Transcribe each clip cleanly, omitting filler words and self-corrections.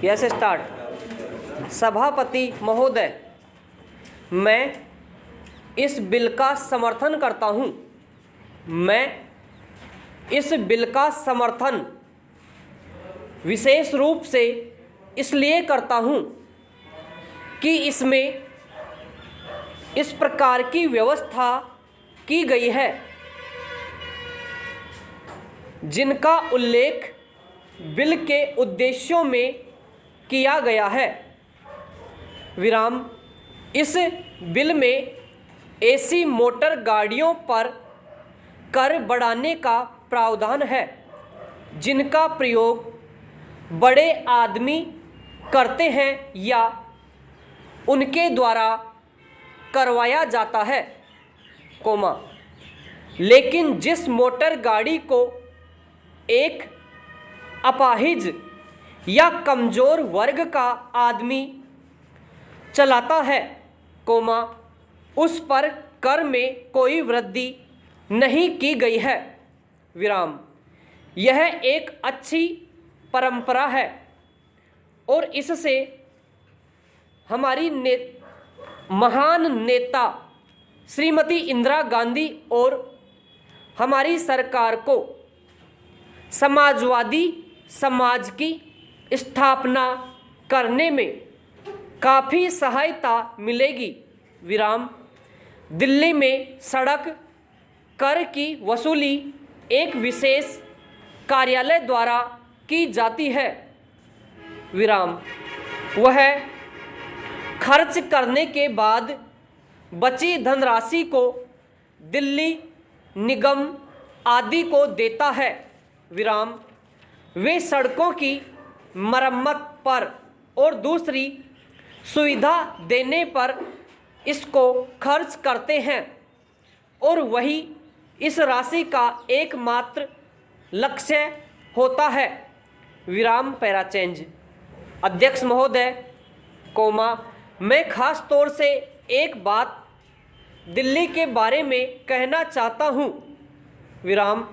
Yes start. सभापति महोदय, मैं इस बिल का समर्थन करता हूं। मैं इस बिल का समर्थन विशेष रूप से इसलिए करता हूं कि इसमें इस प्रकार की व्यवस्था की गई है जिनका उल्लेख बिल के उद्देश्यों में किया गया है। विराम। इस बिल में ऐसी मोटर गाड़ियों पर कर बढ़ाने का प्रावधान है जिनका प्रयोग बड़े आदमी करते हैं या उनके द्वारा करवाया जाता है, लेकिन जिस मोटर गाड़ी को एक अपाहिज या कमज़ोर वर्ग का आदमी चलाता है, उस पर कर में कोई वृद्धि नहीं की गई है। विराम। यह एक अच्छी परंपरा है और इससे हमारी महान नेता श्रीमती इंदिरा गांधी और हमारी सरकार को समाजवादी समाज की स्थापना करने में काफ़ी सहायता मिलेगी। विराम। दिल्ली में सड़क कर की वसूली एक विशेष कार्यालय द्वारा की जाती है। विराम। वह खर्च करने के बाद बची धनराशि को दिल्ली निगम आदि को देता है। विराम। वे सड़कों की मरम्मत पर और दूसरी सुविधा देने पर इसको खर्च करते हैं और वही इस राशि का एकमात्र लक्ष्य होता है। विराम। Para change. अध्यक्ष महोदय, मैं खास तौर से एक बात दिल्ली के बारे में कहना चाहता हूँ। विराम।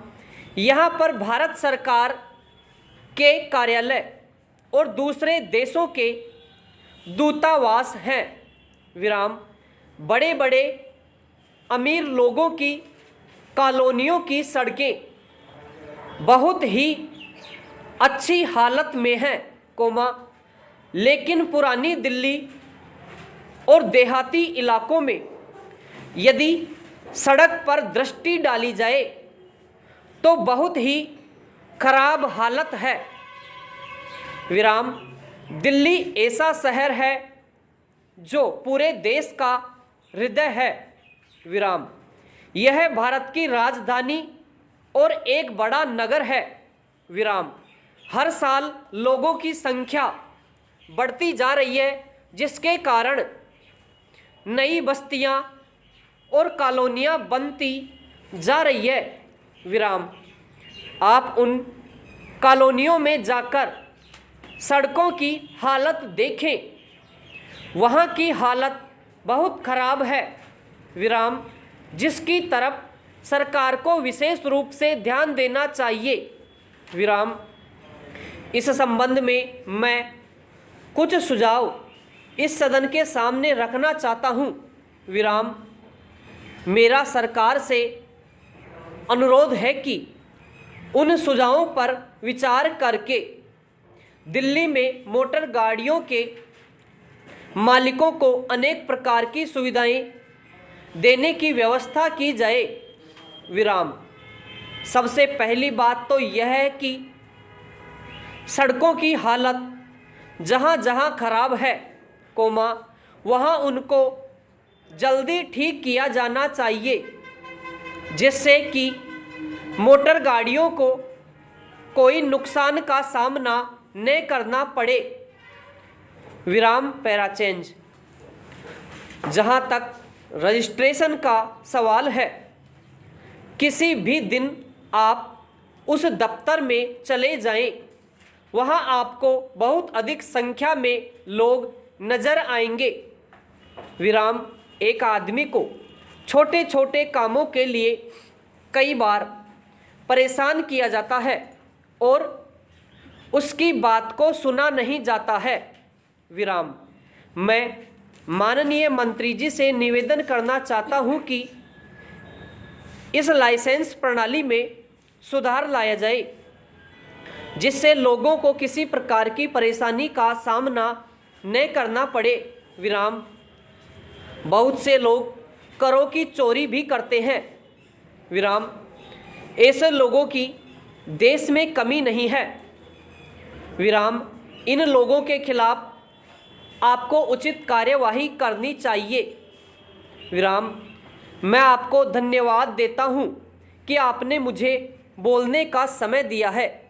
यहाँ पर भारत सरकार के कार्यालय और दूसरे देशों के दूतावास हैं। विराम। बड़े बड़े अमीर लोगों की कॉलोनियों की सड़कें बहुत ही अच्छी हालत में हैं, लेकिन पुरानी दिल्ली और देहाती इलाकों में यदि सड़क पर दृष्टि डाली जाए तो बहुत ही खराब हालत है। विराम। दिल्ली ऐसा शहर है जो पूरे देश का हृदय है। विराम। यह भारत की राजधानी और एक बड़ा नगर है। विराम। हर साल लोगों की संख्या बढ़ती जा रही है जिसके कारण नई बस्तियां और कॉलोनियां बनती जा रही है। विराम। आप उन कॉलोनियों में जाकर सड़कों की हालत देखें, वहाँ की हालत बहुत खराब है। विराम। जिसकी तरफ सरकार को विशेष रूप से ध्यान देना चाहिए। विराम। इस संबंध में मैं कुछ सुझाव इस सदन के सामने रखना चाहता हूँ। विराम। मेरा सरकार से अनुरोध है कि उन सुझावों पर विचार करके दिल्ली में मोटर गाड़ियों के मालिकों को अनेक प्रकार की सुविधाएं देने की व्यवस्था की जाए। विराम। सबसे पहली बात तो यह है कि सड़कों की हालत जहाँ जहाँ खराब है, वहाँ उनको जल्दी ठीक किया जाना चाहिए जिससे कि मोटर गाड़ियों को कोई नुकसान का सामना न करना पड़े। विराम। Para change. जहाँ तक रजिस्ट्रेशन का सवाल है, किसी भी दिन आप उस दफ्तर में चले जाएं, वहाँ आपको बहुत अधिक संख्या में लोग नज़र आएंगे। विराम। एक आदमी को छोटे छोटे कामों के लिए कई बार परेशान किया जाता है और उसकी बात को सुना नहीं जाता है। विराम। मैं माननीय मंत्री जी से निवेदन करना चाहता हूं कि इस लाइसेंस प्रणाली में सुधार लाया जाए, जिससे लोगों को किसी प्रकार की परेशानी का सामना न करना पड़े। विराम। बहुत से लोग करों की चोरी भी करते हैं। विराम। ऐसे लोगों की देश में कमी नहीं है। विराम। इन लोगों के खिलाफ आपको उचित कार्यवाही करनी चाहिए। विराम। मैं आपको धन्यवाद देता हूं कि आपने मुझे बोलने का समय दिया है।